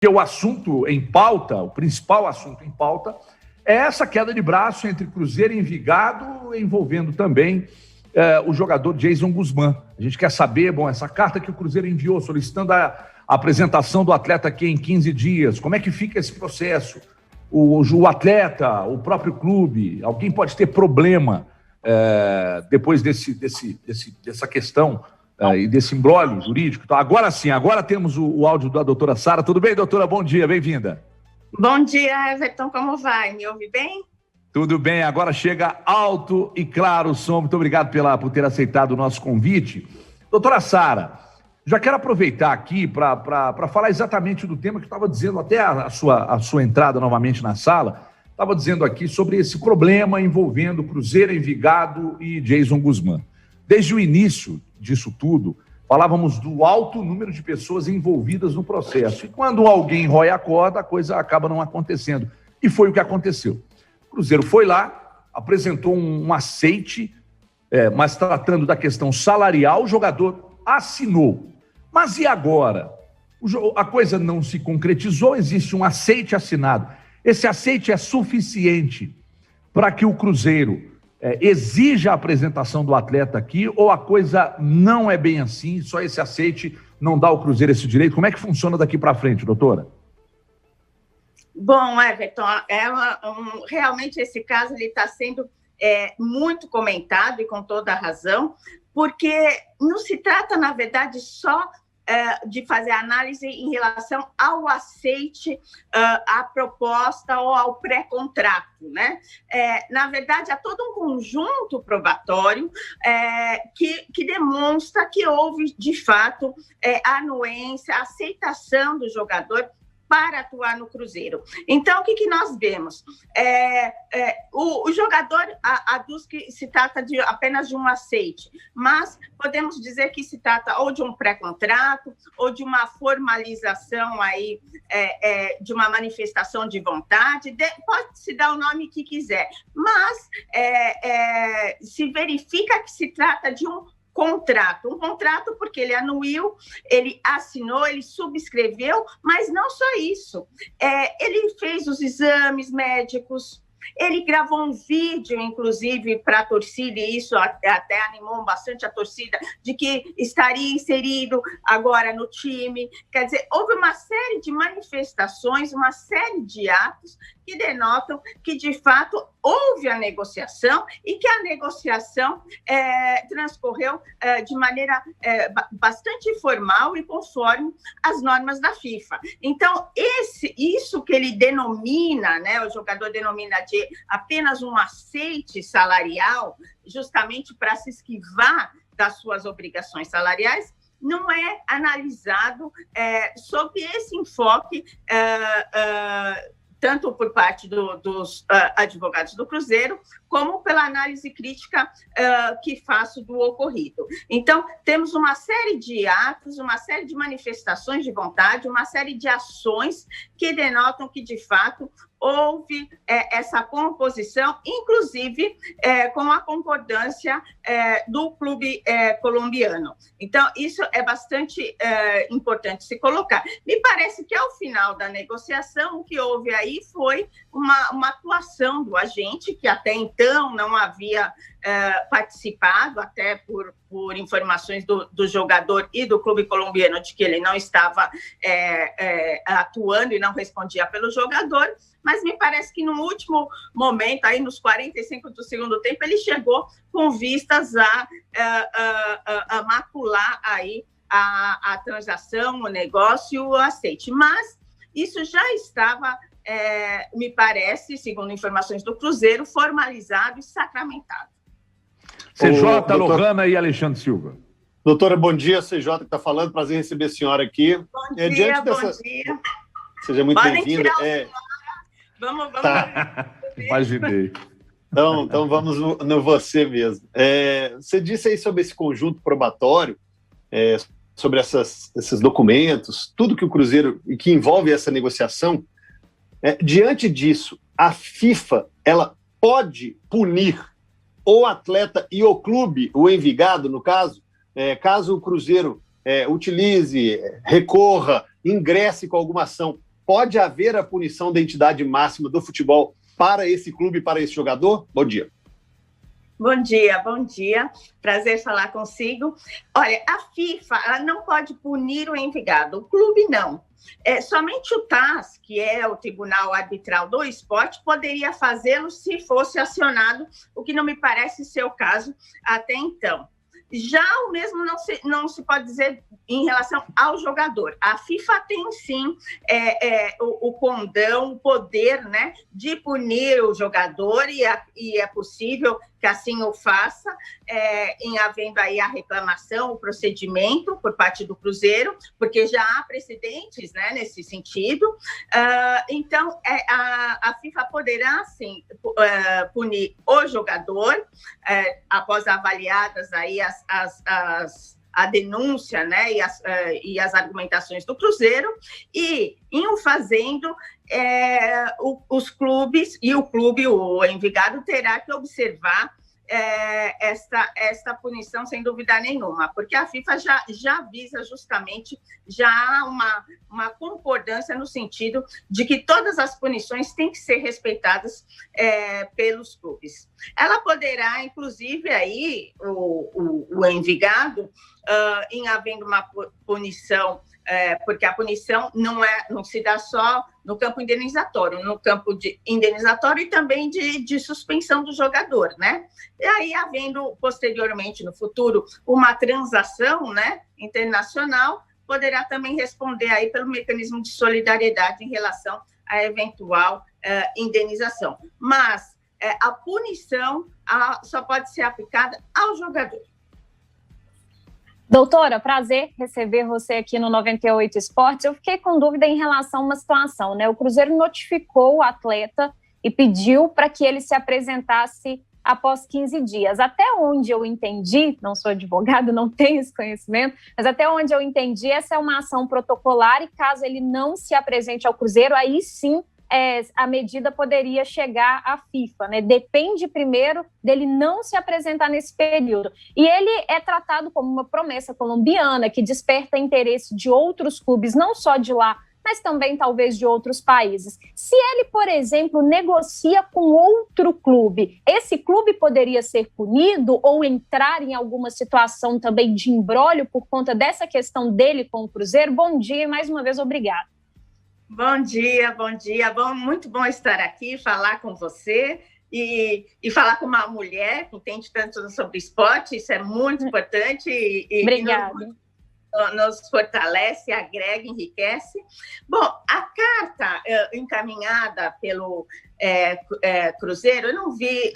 Porque o assunto em pauta, o principal assunto em pauta, é essa queda de braço entre Cruzeiro e Envigado, envolvendo também o jogador Jason Guzmán. A gente quer saber, essa carta que o Cruzeiro enviou solicitando a apresentação do atleta aqui em 15 dias, como é que fica esse processo? O atleta, o próprio clube, alguém pode ter problema depois dessa questão e desse imbróglio jurídico. Então, agora sim, agora temos o áudio da doutora Sara. Tudo bem, doutora? Bom dia, bem-vinda. Bom dia, Everton, como vai? Me ouve bem? Tudo bem, agora chega alto e claro o som. Muito obrigado por ter aceitado o nosso convite. Doutora Sara, já quero aproveitar aqui para falar exatamente do tema que eu estava dizendo, até a sua entrada novamente na sala, estava dizendo aqui sobre esse problema envolvendo Cruzeiro, Envigado e Jason Guzmán. Desde o início disso tudo, falávamos do alto número de pessoas envolvidas no processo. E quando alguém rói a corda, a coisa acaba não acontecendo. E foi o que aconteceu. O Cruzeiro foi lá, apresentou um aceite, mas tratando da questão salarial, o jogador assinou. Mas e agora? A coisa não se concretizou, existe um aceite assinado. Esse aceite é suficiente para que o Cruzeiro exija a apresentação do atleta aqui, ou a coisa não é bem assim, só esse aceite não dá ao Cruzeiro esse direito? Como é que funciona daqui para frente, doutora? Bom, Everton, realmente esse caso está sendo muito comentado e com toda a razão, porque não se trata, na verdade, só de fazer análise em relação ao aceite, à proposta ou ao pré-contrato, né? Na verdade, há todo um conjunto probatório que demonstra que houve, de fato, anuência, aceitação do jogador para atuar no Cruzeiro. Então, o que nós vemos? O jogador aduz que se trata apenas de um aceite, mas podemos dizer que se trata ou de um pré-contrato ou de uma formalização aí, de uma manifestação de vontade, pode-se dar o nome que quiser, mas se verifica que se trata de um contrato porque ele anuiu, ele assinou, ele subscreveu, mas não só isso, ele fez os exames médicos, ele gravou um vídeo, inclusive, para a torcida, e isso até animou bastante a torcida, de que estaria inserido agora no time. Quer dizer, houve uma série de manifestações, uma série de atos que denotam que, de fato, houve a negociação e que a negociação transcorreu de maneira bastante formal e conforme as normas da FIFA. Então, isso que ele denomina, né, o jogador denomina de apenas um aceite salarial, justamente para se esquivar das suas obrigações salariais, não é analisado sob esse enfoque tanto por parte dos advogados do Cruzeiro, como pela análise crítica que faço do ocorrido. Então, temos uma série de atos, uma série de manifestações de vontade, uma série de ações que denotam que, de fato, houve essa composição, inclusive com a concordância do clube colombiano. Então, isso é bastante importante se colocar. Me parece que, ao final da negociação, o que houve aí foi uma atuação do agente, que até então não havia participado, até por informações do jogador e do clube colombiano, de que ele não estava atuando e não respondia pelo jogador, mas me parece que no último momento, aí nos 45 do segundo tempo, ele chegou com vistas a macular aí a transação, o negócio, o aceite. Mas isso já estava, me parece, segundo informações do Cruzeiro, formalizado e sacramentado. CJ, Lohana e Alexandre Silva. Doutora, bom dia, CJ que está falando, prazer em receber a senhora aqui. Bom dia, bom dia. Seja muito bem-vinda. Vamos. Tá. Imaginei. Então vamos no você mesmo. Você disse aí sobre esse conjunto probatório, sobre esses documentos, tudo que o Cruzeiro, e que envolve essa negociação. Diante disso, a FIFA, ela pode punir o atleta e o clube, o Envigado, no caso, caso o Cruzeiro utilize, recorra, ingresse com alguma ação. pode haver a punição da entidade máxima do futebol para esse clube, para esse jogador? Bom dia. Bom dia, bom dia. Prazer falar consigo. Olha, a FIFA ela não pode punir o Envigado, o clube não. Somente o TAS, que é o Tribunal Arbitral do Esporte, poderia fazê-lo se fosse acionado, o que não me parece ser o caso até então. Já o mesmo não se pode dizer em relação ao jogador. A FIFA tem, sim, o condão, o poder, né, de punir o jogador e é possível que assim o faça, em havendo aí a reclamação, o procedimento por parte do Cruzeiro, porque já há precedentes, né, nesse sentido. Então, a FIFA poderá, sim, punir o jogador, após avaliadas aí a denúncia, né, e as argumentações do Cruzeiro, e em o fazendo, os clubes, e o clube, o Envigado, terá que observar esta punição sem dúvida nenhuma, porque a FIFA já visa justamente, já há uma concordância no sentido de que todas as punições têm que ser respeitadas pelos clubes. Ela poderá, inclusive, aí, o Envigado, em havendo uma punição, porque a punição não se dá só no campo indenizatório, no campo indenizatório e também de suspensão do jogador, né? E aí, havendo posteriormente, no futuro, uma transação, né, internacional, poderá também responder aí pelo mecanismo de solidariedade em relação à eventual indenização. Mas a punição só pode ser aplicada ao jogador. Doutora, prazer receber você aqui no 98 Esportes. Eu fiquei com dúvida em relação a uma situação, né? O Cruzeiro notificou o atleta e pediu para que ele se apresentasse após 15 dias. Até onde eu entendi, não sou advogado, não tenho esse conhecimento, mas até onde eu entendi, essa é uma ação protocolar e caso ele não se apresente ao Cruzeiro, aí sim a medida poderia chegar à FIFA, né? Depende primeiro dele não se apresentar nesse período. E ele é tratado como uma promessa colombiana que desperta interesse de outros clubes, não só de lá, mas também talvez de outros países. Se ele, por exemplo, negocia com outro clube, esse clube poderia ser punido ou entrar em alguma situação também de imbróglio por conta dessa questão dele com o Cruzeiro? Bom dia e mais uma vez obrigada. Bom dia, bom dia. Muito bom estar aqui, falar com você e falar com uma mulher que entende tanto sobre esporte, isso é muito importante. Obrigada. Nos fortalece, agrega, enriquece. Bom, a carta encaminhada pelo Cruzeiro, eu não vi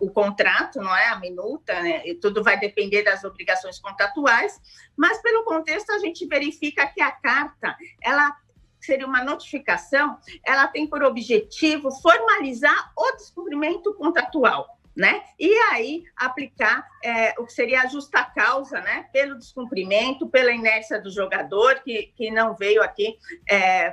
o contrato, não é? A minuta, né? E tudo vai depender das obrigações contratuais, mas pelo contexto a gente verifica que a carta, ela seria uma notificação, ela tem por objetivo formalizar o descumprimento contratual, né? E aí aplicar o que seria a justa causa, né? Pelo descumprimento, pela inércia do jogador que não veio aqui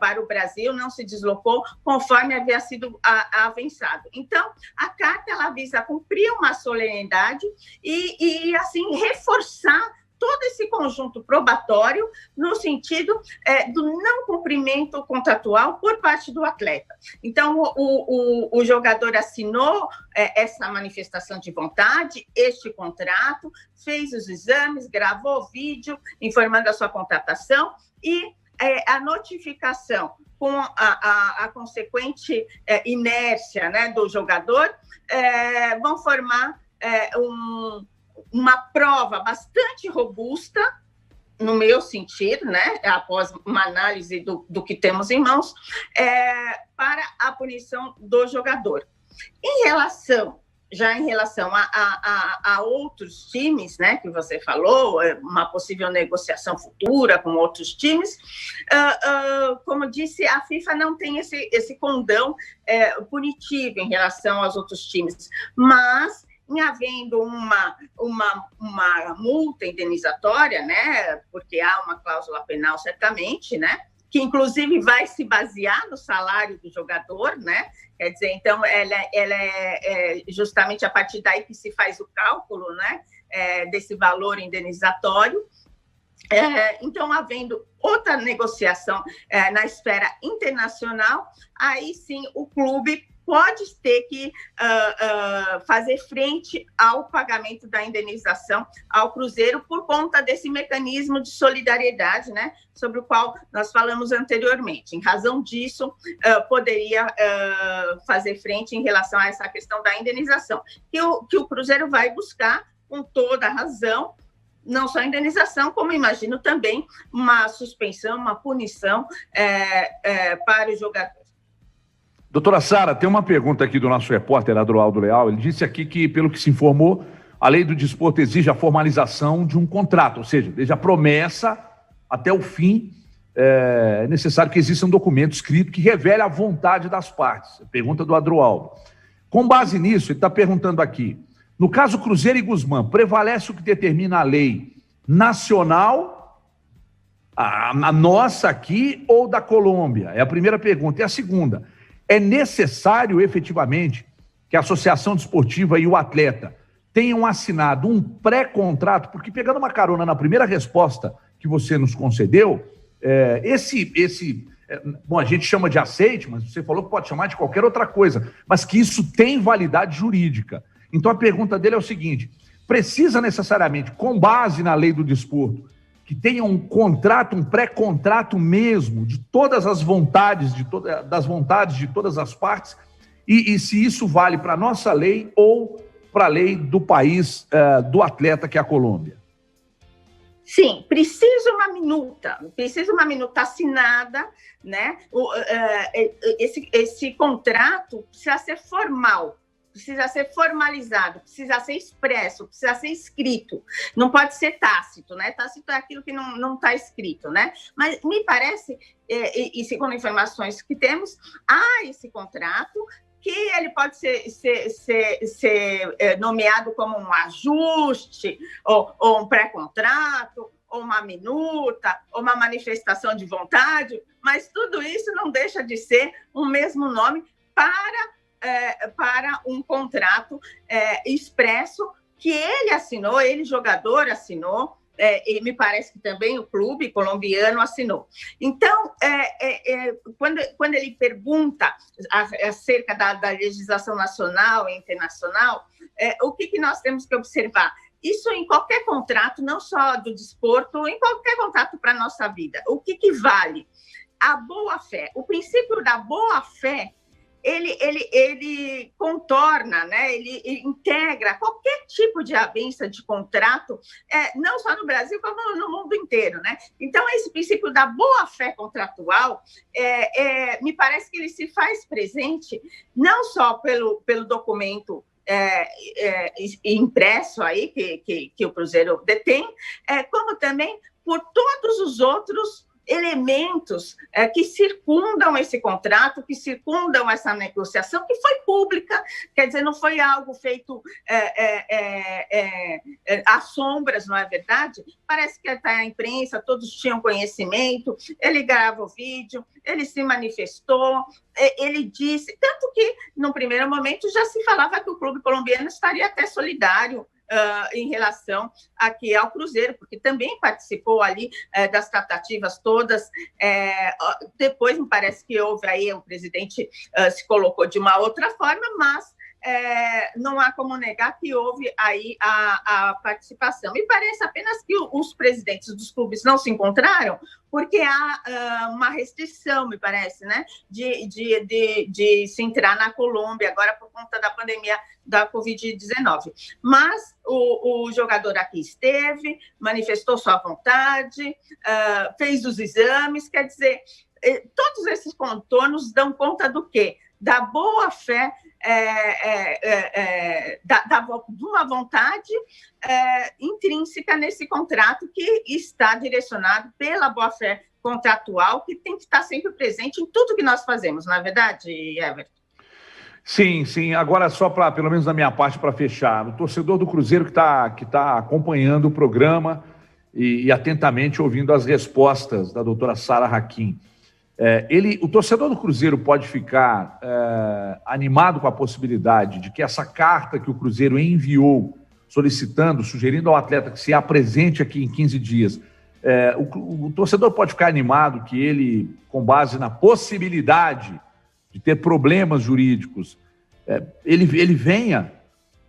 para o Brasil, não se deslocou conforme havia sido avançado. Então, a carta ela visa cumprir uma solenidade e assim reforçar todo esse conjunto probatório no sentido do não cumprimento contratual por parte do atleta. Então, o jogador assinou essa manifestação de vontade, este contrato, fez os exames, gravou vídeo informando a sua contratação e a notificação com a consequente inércia, né, do jogador vão formar uma prova bastante robusta, no meu sentido, né, após uma análise do que temos em mãos, para a punição do jogador. Em relação a outros times, né, que você falou, uma possível negociação futura com outros times, como disse, a FIFA não tem esse condão punitivo em relação aos outros times, mas em havendo uma multa indenizatória, né, porque há uma cláusula penal certamente, né, que inclusive vai se basear no salário do jogador, né, quer dizer, então ela é justamente a partir daí que se faz o cálculo, né, desse valor indenizatório. Então, havendo outra negociação na esfera internacional, aí sim o clube pode ter que fazer frente ao pagamento da indenização ao Cruzeiro por conta desse mecanismo de solidariedade, né, sobre o qual nós falamos anteriormente. Em razão disso, poderia fazer frente em relação a essa questão da indenização, que o Cruzeiro vai buscar com toda a razão, não só a indenização, como imagino também uma suspensão, uma punição para o jogador. Doutora Sara, tem uma pergunta aqui do nosso repórter Adroaldo Leal. Ele disse aqui que, pelo que se informou, a lei do desporto exige a formalização de um contrato, ou seja, desde a promessa até o fim, é necessário que exista um documento escrito que revele a vontade das partes. Pergunta do Adroaldo. Com base nisso, ele está perguntando aqui, no caso Cruzeiro e Guzmán, prevalece o que determina a lei nacional, a nossa aqui, ou da Colômbia? É a primeira pergunta. E a segunda, é necessário efetivamente que a Associação Desportiva e o atleta tenham assinado um pré-contrato? Porque, pegando uma carona na primeira resposta que você nos concedeu, bom, a gente chama de aceite, mas você falou que pode chamar de qualquer outra coisa, mas que isso tem validade jurídica. Então a pergunta dele é o seguinte, precisa necessariamente, com base na lei do desporto, que tenha um contrato, um pré-contrato mesmo, de todas as vontades, das vontades de todas as partes, e se isso vale para a nossa lei ou para a lei do país do atleta, que é a Colômbia? Sim, precisa uma minuta assinada, né? Esse contrato precisa ser formal, precisa ser formalizado, precisa ser expresso, precisa ser escrito, não pode ser tácito, né? Tácito é aquilo que não está escrito, né? Mas me parece, e segundo informações que temos, há esse contrato que ele pode ser nomeado como um ajuste, ou um pré-contrato, ou uma minuta, ou uma manifestação de vontade, mas tudo isso não deixa de ser o mesmo nome para um contrato expresso que ele assinou, ele, jogador, assinou, e me parece que também o clube colombiano assinou. Então, quando ele pergunta acerca da legislação nacional e internacional, o que nós temos que observar? Isso em qualquer contrato, não só do desporto, em qualquer contrato para a nossa vida. O que vale? A boa-fé. O princípio da boa-fé, ele contorna, né? Ele integra qualquer tipo de avença de contrato, não só no Brasil, como no mundo inteiro, né? Então, esse princípio da boa-fé contratual, me parece que ele se faz presente não só pelo documento impresso aí, que o Cruzeiro detém, como também por todos os outros elementos que circundam esse contrato, que circundam essa negociação, que foi pública, quer dizer, não foi algo feito às sombras, não é verdade? Parece que até a imprensa, todos tinham conhecimento, ele grava o vídeo, ele se manifestou, ele disse, tanto que, no primeiro momento, já se falava que o clube colombiano estaria até solidário em relação aqui ao Cruzeiro, porque também participou ali das tratativas todas. Depois, me parece que houve aí, o presidente se colocou de uma outra forma, mas não há como negar que houve aí a participação. Me parece apenas que os presidentes dos clubes não se encontraram, porque há uma restrição, me parece, né, de se entrar na Colômbia, agora por conta da pandemia da Covid-19. Mas o jogador aqui esteve, manifestou sua vontade, fez os exames, quer dizer, todos esses contornos dão conta do quê? Da boa-fé, de uma vontade intrínseca nesse contrato que está direcionado pela boa-fé contratual, que tem que estar sempre presente em tudo que nós fazemos, não é verdade, Everton? Sim, sim. Agora, só para, pelo menos da minha parte, para fechar, o torcedor do Cruzeiro que tá acompanhando o programa e atentamente ouvindo as respostas da doutora Sara Hakim, o torcedor do Cruzeiro pode ficar animado com a possibilidade de que essa carta que o Cruzeiro enviou, sugerindo ao atleta que se apresente aqui em 15 dias, O torcedor pode ficar animado que ele, com base na possibilidade de ter problemas jurídicos, ele venha,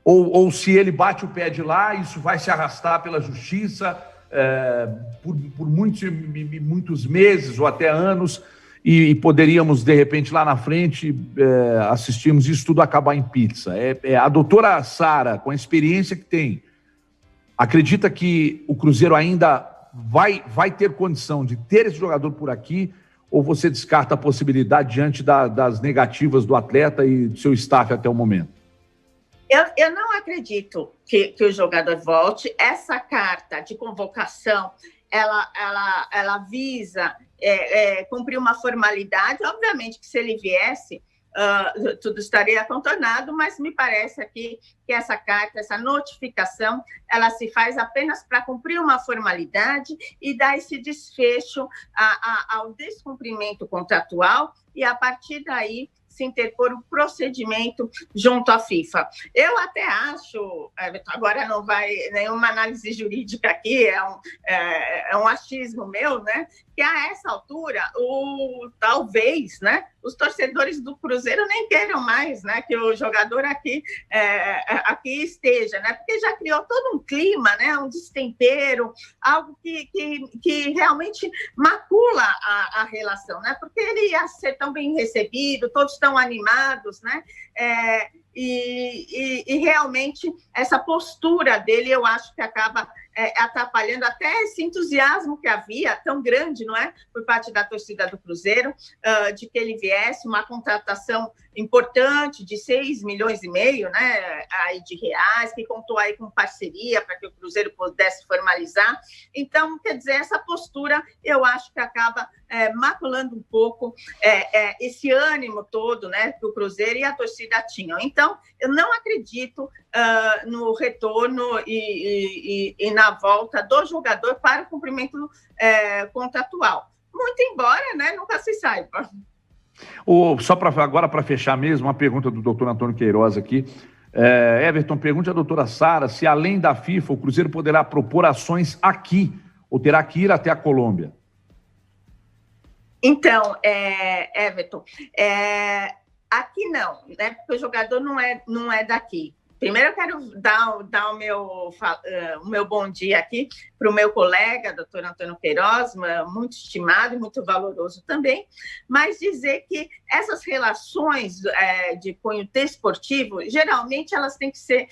ou se ele bate o pé de lá, isso vai se arrastar pela justiça por muitos meses ou até anos, e poderíamos, de repente, lá na frente, assistirmos isso tudo acabar em pizza. A doutora Sara, com a experiência que tem, acredita que o Cruzeiro ainda vai ter condição de ter esse jogador por aqui, ou você descarta a possibilidade diante das negativas do atleta e do seu staff até o momento? Eu não acredito que o jogador volte. Essa carta de convocação, ela visa cumprir uma formalidade. Obviamente que se ele viesse, tudo estaria contornado, mas me parece aqui que essa carta, essa notificação, ela se faz apenas para cumprir uma formalidade e dar esse desfecho ao descumprimento contratual e, a partir daí, se interpor um procedimento junto à FIFA. Eu até acho, agora não vai nenhuma análise jurídica aqui, é um achismo meu, né? Que a essa altura, talvez, né, os torcedores do Cruzeiro nem queiram mais, né, que o jogador aqui esteja, né? Porque já criou todo um clima, né, um destempero, algo que realmente macula a relação, né? Porque ele ia ser tão bem recebido, todos estão animados, né? E realmente essa postura dele, eu acho que acaba atrapalhando até esse entusiasmo que havia, tão grande, não é? Por parte da torcida do Cruzeiro, de que ele viesse, uma contratação importante de 6,5 milhões, né, aí de reais, que contou aí com parceria para que o Cruzeiro pudesse formalizar. Então, quer dizer, essa postura eu acho que acaba maculando um pouco esse ânimo todo, né, que o Cruzeiro e a torcida tinham. Então, eu não acredito no retorno e na volta do jogador para o cumprimento contratual. Muito embora, né, nunca se saiba. Só agora, para fechar mesmo, uma pergunta do doutor Antônio Queiroz aqui. Everton, pergunte à doutora Sara se, além da FIFA, o Cruzeiro poderá propor ações aqui, ou terá que ir até a Colômbia? Então, Everton, aqui não, né? Porque o jogador não é daqui. Primeiro, eu quero dar o meu bom dia aqui para o meu colega, doutor Antônio Queiroz, muito estimado e muito valoroso também, mas dizer que essas relações de cunho desportivo, geralmente elas têm que ser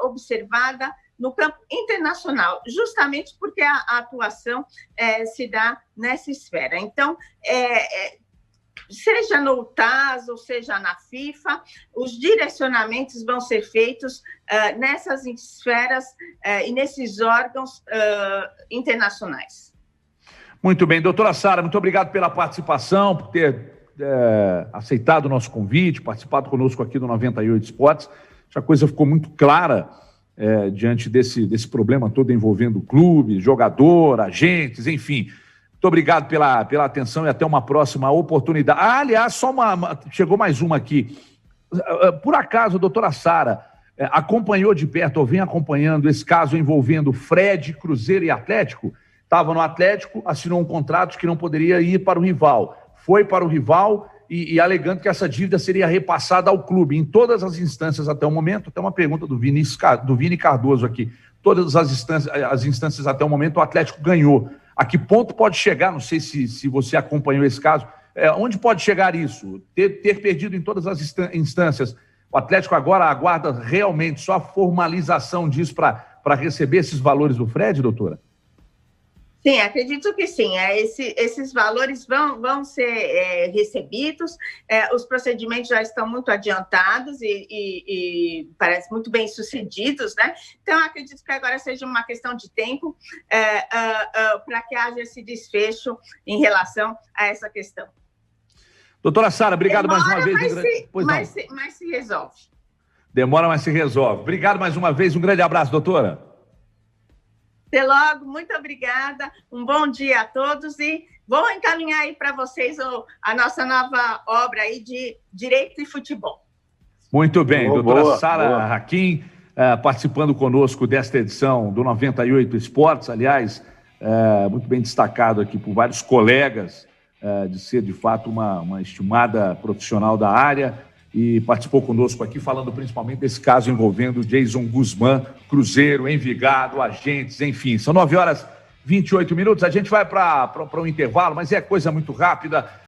observadas no campo internacional, justamente porque a atuação se dá nessa esfera. Então, seja no TAS ou seja na FIFA, os direcionamentos vão ser feitos nessas esferas e nesses órgãos internacionais. Muito bem, doutora Sara, muito obrigado pela participação, por ter aceitado o nosso convite, participado conosco aqui do 98 Esportes. A coisa ficou muito clara diante desse problema todo envolvendo o clube, jogador, agentes, enfim. Muito obrigado pela atenção e até uma próxima oportunidade. Aliás, chegou mais uma aqui. Por acaso, a doutora Sara acompanhou de perto, ou vem acompanhando esse caso envolvendo Fred, Cruzeiro e Atlético? Estava no Atlético, assinou um contrato que não poderia ir para o rival. Foi para o rival e alegando que essa dívida seria repassada ao clube. Em todas as instâncias até o momento, até uma pergunta do Vini Cardoso aqui, todas as instâncias até o momento, o Atlético ganhou. A que ponto pode chegar, não sei se você acompanhou esse caso, onde pode chegar isso? Ter perdido em todas as instâncias. O Atlético agora aguarda realmente só a formalização disso para receber esses valores do Fred, doutora? Sim, acredito que sim. Esses valores vão ser recebidos, os procedimentos já estão muito adiantados e parece muito bem sucedidos, né? Então, acredito que agora seja uma questão de tempo para que haja esse desfecho em relação a essa questão. Doutora Sara, obrigado mais uma vez. Mas se resolve. Demora, mas se resolve. Obrigado mais uma vez, um grande abraço, doutora. Até logo, muito obrigada, um bom dia a todos e vou encaminhar aí para vocês a nossa nova obra aí de Direito e Futebol. Muito bem, doutora Sara Hakim, participando conosco desta edição do 98 Esportes, aliás, muito bem destacado aqui por vários colegas, de ser, de fato, uma estimada profissional da área, e participou conosco aqui, falando principalmente desse caso envolvendo o Jason Guzmán, Cruzeiro, Envigado, agentes, enfim. São 9h28. A gente vai para um intervalo, mas é coisa muito rápida.